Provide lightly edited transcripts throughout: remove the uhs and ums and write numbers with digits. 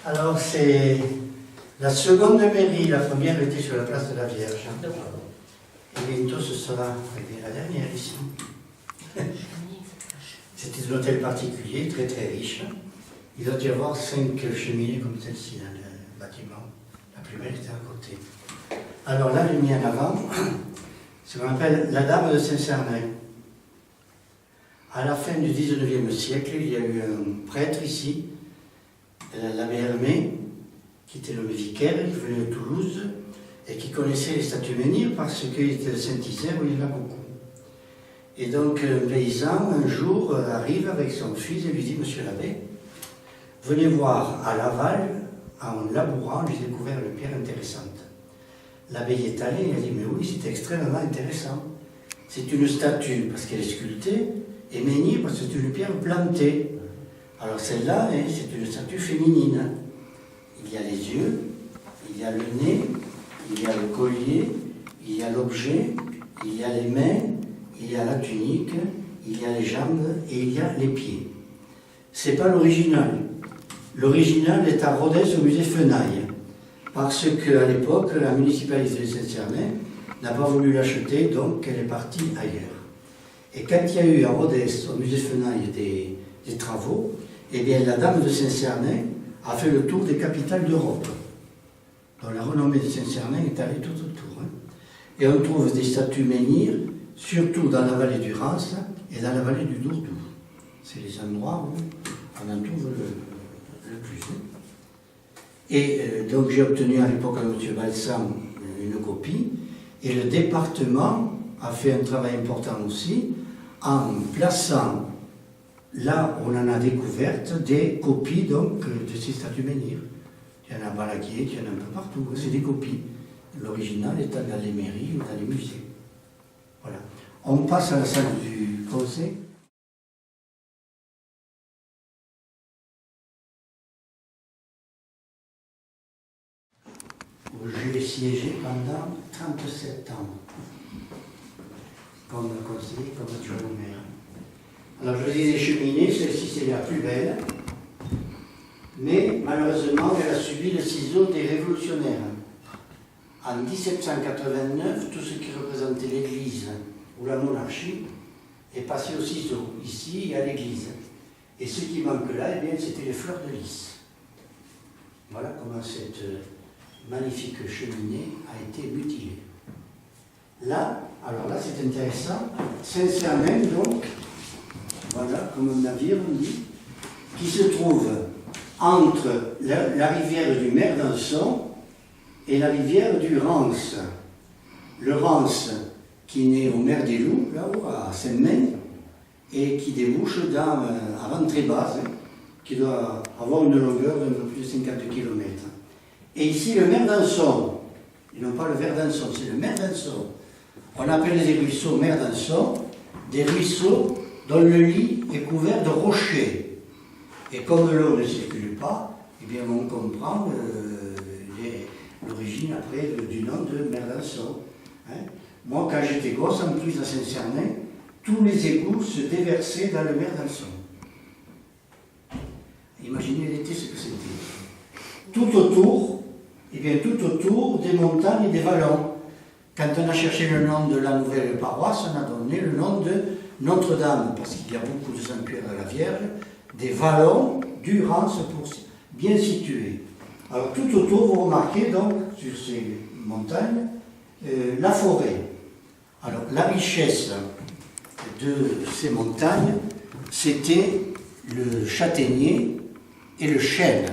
Alors, c'est la seconde mairie. La première était sur la place de la Vierge. Et bientôt, ce sera la dernière ici. C'était un hôtel particulier, très très riche. Il doit y avoir 5 cheminées comme celle-ci dans le bâtiment. La plus belle était à côté. Alors là, j'ai mis en avant ce qu'on appelle la Dame de Saint-Cernin. À la fin du 19e siècle, il y a eu un prêtre ici, l'abbé Hermé, qui était le vicaire, qui venait de Toulouse, et qui connaissait les statues menhirs parce qu'il était de Saint-Isère où il y en a beaucoup. Et donc un paysan, un jour, arrive avec son fils et lui dit « Monsieur l'abbé, venez voir à Laval, en labourant, j'ai découvert une pierre intéressante. » L'abbé y est allé, il a dit « Mais oui, c'est extrêmement intéressant. C'est une statue parce qu'elle est sculptée, et menhir parce que c'est une pierre plantée. Alors celle-là, c'est une statue féminine. Il y a les yeux, il y a le nez, il y a le collier, il y a l'objet, il y a les mains, il y a la tunique, il y a les jambes et il y a les pieds. Ce n'est pas l'original. L'original est à Rodez au musée Fenaille, parce qu'à l'époque, la municipalité de Saint-Cernin n'a pas voulu l'acheter, donc elle est partie ailleurs. Et quand il y a eu à Rodez, au musée Fenaille, des travaux, eh bien la Dame de Saint-Cernin a fait le tour des capitales d'Europe. Donc la renommée de Saint-Cernin est allée tout autour. Et on trouve des statues menhirs, surtout dans la vallée du Rance et dans la vallée du Dourdou. C'est les endroits où on en trouve le plus. Et donc j'ai obtenu à l'époque de M. Balsam une copie, et le département a fait un travail important aussi, en plaçant là où on en a découvert des copies donc, de ces statues menhirs. Il y en a à Balaguier, il y en a un peu partout, c'est des copies. L'original est dans les mairies ou dans les musées. Voilà. On passe à la salle du conseil. Où j'ai siégé pendant 37 ans. Comme conseiller, comme adjoint au maire. Alors je dis les cheminées, celle-ci c'est la plus belle, mais malheureusement elle a subi le ciseau des révolutionnaires. En 1789, tout ce qui représentait l'église ou la monarchie est passé au ciseau. Ici, il y a l'église. Et ce qui manque là, eh bien, c'était les fleurs de lys. Voilà comment cette magnifique cheminée a été mutilée. Là, alors là c'est intéressant, Saint-Cernin donc, voilà, comme un navire on dit, qui se trouve entre la rivière du Merdanson et la rivière du Rance. Le Rance qui naît au Mer des Loups, là-haut, à Saint-Maine, et qui débouche à Ventrébase, qui doit avoir une longueur d'un peu plus de 50 km. Et ici, le Merdanson, ils n'ont pas le Verdanson, c'est le Merdanson. On appelle les ruisseaux Merdanson, des ruisseaux dont le lit est couvert de rochers. Et comme l'eau ne circule pas, eh bien on comprend l'origine après du nom de Merdanson. Hein. Moi, quand j'étais gosse, en plus à Saint-Cernin, tous les égouts se déversaient dans le Merdanson. Imaginez l'été ce que c'était. Tout autour, eh bien tout autour des montagnes et des vallons. Quand on a cherché le nom de la nouvelle paroisse, on a donné le nom de Notre-Dame, parce qu'il y a beaucoup de sanctuaires de la Vierge, des vallons du Rance pour bien situés. Alors tout autour, vous remarquez donc, sur ces montagnes, la forêt. Alors la richesse de ces montagnes, c'était le châtaignier et le chêne.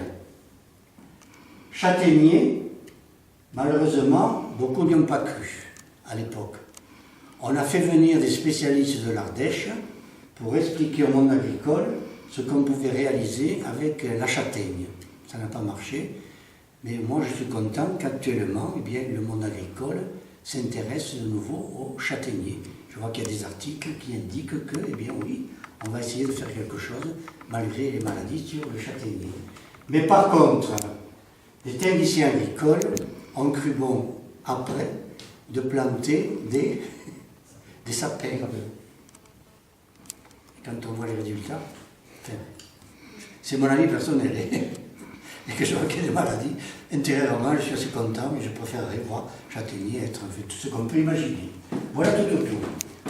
Châtaignier, malheureusement, beaucoup n'y ont pas cru à l'époque. On a fait venir des spécialistes de l'Ardèche pour expliquer au monde agricole ce qu'on pouvait réaliser avec la châtaigne. Ça n'a pas marché, mais moi je suis content qu'actuellement, eh bien, le monde agricole s'intéresse de nouveau au châtaignier. Je vois qu'il y a des articles qui indiquent que, eh bien oui, on va essayer de faire quelque chose malgré les maladies sur le châtaignier. Mais par contre, les techniciens agricoles ont cru bon, après, de planter des sapins. Quand on voit les résultats, enfin, c'est mon avis personnel. et que je vois qu'il y a des maladies, intérieurement, je suis assez content, mais je préférerais voir Châtaignier être fait tout ce qu'on peut imaginer. Voilà tout autour.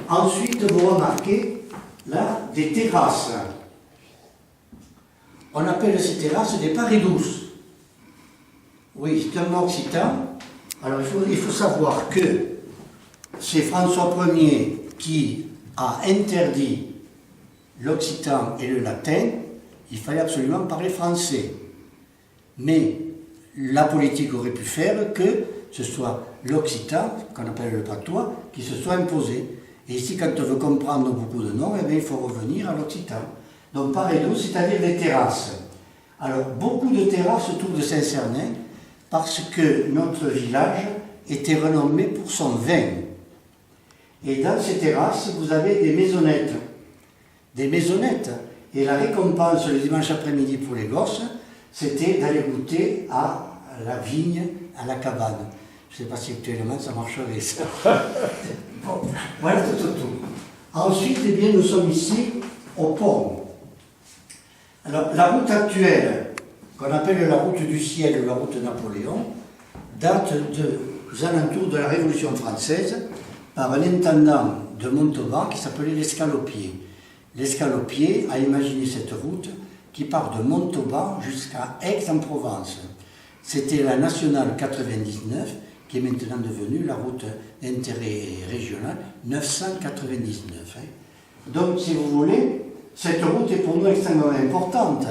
Ensuite, vous remarquez, là, des terrasses. On appelle ces terrasses des parées douces. Oui, c'est un mot occitan. Alors, il faut savoir que c'est François Ier qui a interdit l'occitan et le latin. Il fallait absolument parler français. Mais la politique aurait pu faire que ce soit l'occitan, qu'on appelle le patois, qui se soit imposé. Et ici, quand on veut comprendre beaucoup de noms, eh bien, il faut revenir à l'occitan. Donc, parées douces, c'est-à-dire des terrasses. Alors, beaucoup de terrasses autour de Saint-Cernin, parce que notre village était renommé pour son vin. Et dans ces terrasses, vous avez des maisonnettes. Des maisonnettes. Et la récompense le dimanche après-midi pour les gosses, c'était d'aller goûter à la vigne, à la cabane. Je ne sais pas si actuellement ça marcherait, ça. Bon, voilà tout autour. Ensuite, eh bien, nous sommes ici au pont. Alors, la route actuelle, qu'on appelle la route du ciel ou la route Napoléon, date des alentours de la Révolution française par un intendant de Montauban qui s'appelait l'Escalopier. L'Escalopier a imaginé cette route qui part de Montauban jusqu'à Aix-en-Provence. C'était la nationale 99 qui est maintenant devenue la route d'intérêt régional 999. Donc, si vous voulez, cette route est pour nous extrêmement importante,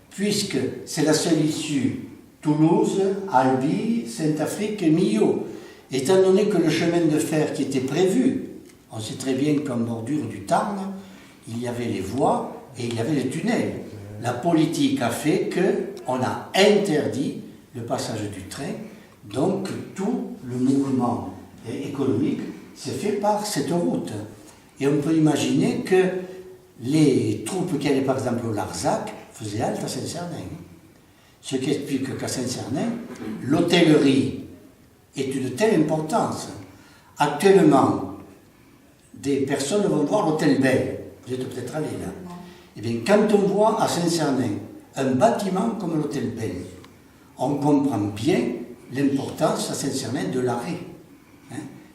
puisque c'est la seule issue Toulouse, Albi, Saint-Afrique et Millau. Étant donné que le chemin de fer qui était prévu, on sait très bien qu'en bordure du Tarn, il y avait les voies et il y avait les tunnels. La politique a fait qu'on a interdit le passage du train, donc tout le mouvement économique s'est fait par cette route. Et on peut imaginer que les troupes qui allaient par exemple au Larzac faisaient halte à Saint-Cernin. Ce qui explique qu'à Saint-Cernin, l'hôtellerie est d'une telle importance. Actuellement, des personnes vont voir l'hôtel Belle. Vous êtes peut-être allés là. Eh bien, quand on voit à Saint-Cernin un bâtiment comme l'hôtel Belle, on comprend bien l'importance à Saint-Cernin de l'arrêt.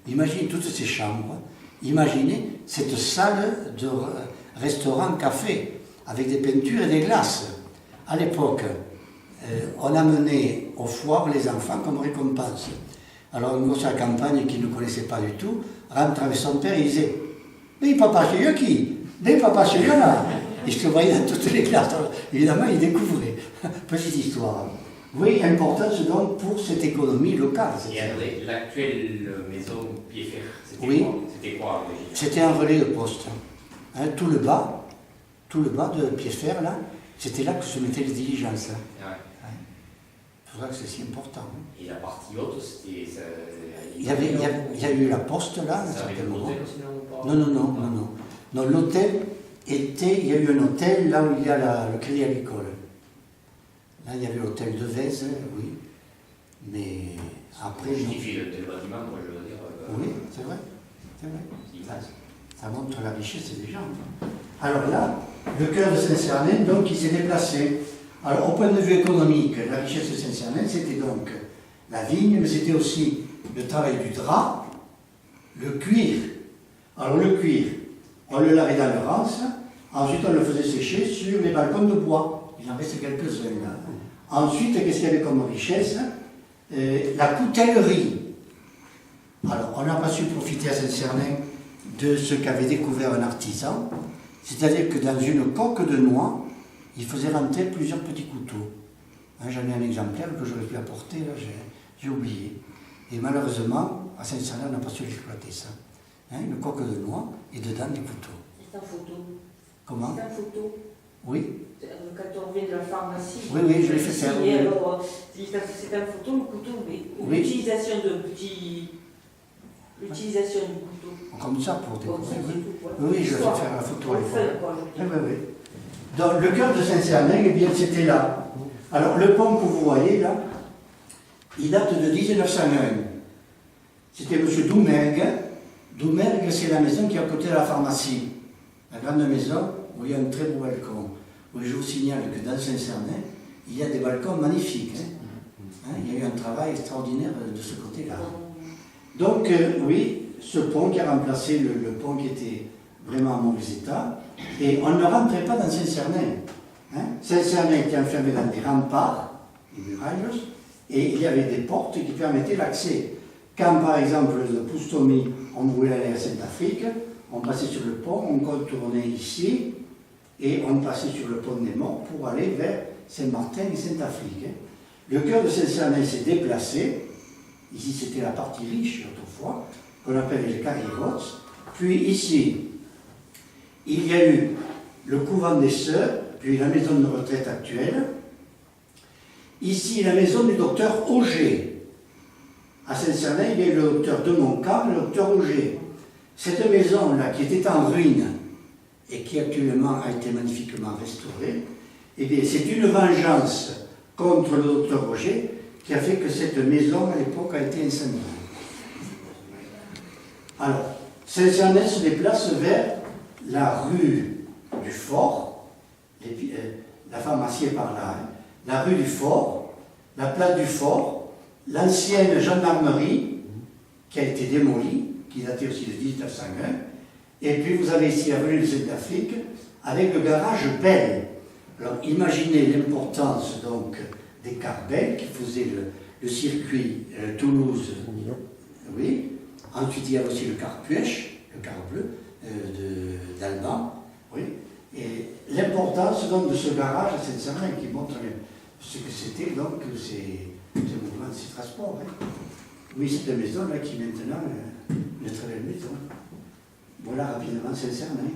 Imaginez toutes ces chambres, imaginez cette salle de restaurant-café avec des peintures et des glaces. À l'époque, on amenait aux foires les enfants comme récompense. Alors, un gosse à la campagne qui ne connaissait pas du tout rentre avec son père et il disait « Mais papa, c'est qui ? Mais papa, c'est là !» Il se voyait dans toutes les classes. Évidemment, il découvrait. Petite histoire. Oui, importance donc pour cette économie locale. Et l'actuelle maison Pied-Fer, c'était quoi à l'origine ? C'était un relais de poste. Tout le bas de Pied-Fer, là, c'était là que se mettaient les diligences. Ouais. C'est pour ça que c'est si important. Et la partie haute, c'était... Il y a eu la poste là. Ça avait un hôtel aussi, non ? Non. Non, l'hôtel était... Il y a eu un hôtel là où il y a le Crédit Agricole. Là, il y avait l'hôtel de Vèze, oui. Mais après... Justifie le bâtiment, moi je veux dire... Oui, c'est vrai. Ça montre la richesse des gens. Alors là, le cœur de Saint-Cernin, donc, il s'est déplacé. Alors, au point de vue économique, la richesse de Saint-Cernin, c'était donc la vigne, mais c'était aussi le travail du drap, le cuir. Alors, le cuir, on le lavait dans le rance, ensuite on le faisait sécher sur les balcons de bois. Il en reste quelques-uns là. Ensuite, qu'est-ce qu'il y avait comme richesse ? La coutellerie. Alors, on n'a pas su profiter à Saint-Cernin de ce qu'avait découvert un artisan, c'est-à-dire que dans une coque de noix, il faisait rentrer plusieurs petits couteaux. J'en ai un exemplaire que j'aurais pu apporter, là, j'ai oublié. Et malheureusement, à Saint-Cernin, on n'a pas su exploiter ça. Une coque de noix et dedans des couteaux. C'est en photo. Comment ? C'est en photo. Oui. Quand on vient de la pharmacie. Oui, je l'ai fait faire. Et alors, c'est en photo le couteau, mais l'utilisation l'utilisation du couteau. Comme ça pour découvrir. Oui, je vais faire la photo. Oui. Donc, le cœur de Saint-Cernin, eh bien, c'était là. Alors, le pont que vous voyez là, il date de 1901. C'était M. Doumergue. Doumergue, c'est la maison qui est à côté de la pharmacie. La grande maison où il y a un très beau balcon. Où je vous signale que dans Saint-Cernin, il y a des balcons magnifiques. Il y a eu un travail extraordinaire de ce côté-là. Donc, oui, ce pont qui a remplacé le pont qui était vraiment en mauvais état, et on ne rentrait pas dans Saint-Cernin. Saint-Cernin était enfermé dans des remparts, des murailles, et il y avait des portes qui permettaient l'accès. Quand, par exemple, de Poustomy, on voulait aller à Saint-Afrique, on passait sur le pont, on contournait ici, et on passait sur le pont des Morts pour aller vers Saint-Martin et Saint-Afrique. Le cœur de Saint-Cernin s'est déplacé. Ici, c'était la partie riche, autrefois, qu'on appelle les Carrirots. Puis ici, il y a eu le couvent des Sœurs, puis la maison de retraite actuelle. Ici, la maison du docteur Auger. À Saint-Cernin, il y a eu le docteur de Montcalm et le docteur Auger. Cette maison-là, qui était en ruine et qui actuellement a été magnifiquement restaurée, eh bien, c'est une vengeance contre le docteur Auger qui a fait que cette maison, à l'époque, a été incendiée. Alors, Saint-Cernin se déplace vers la rue du Fort, la pharmacie est par là, la rue du Fort, la place du Fort, l'ancienne gendarmerie qui a été démolie, qui datait aussi de 1901, et puis vous avez ici l'avenue de Saint-Afrique avec le garage Bell. Alors imaginez l'importance donc des cars Bell qui faisaient le circuit Toulouse, oui. Ensuite il y a aussi le car Puech, le car bleu d'Alban, oui. Et l'importance donc de ce garage à Saint-Cernin qui montre ce que c'était donc ces mouvements de ces transports. Hein. Oui, cette maison là qui maintenant une très belle maison. Voilà rapidement Saint-Cernin.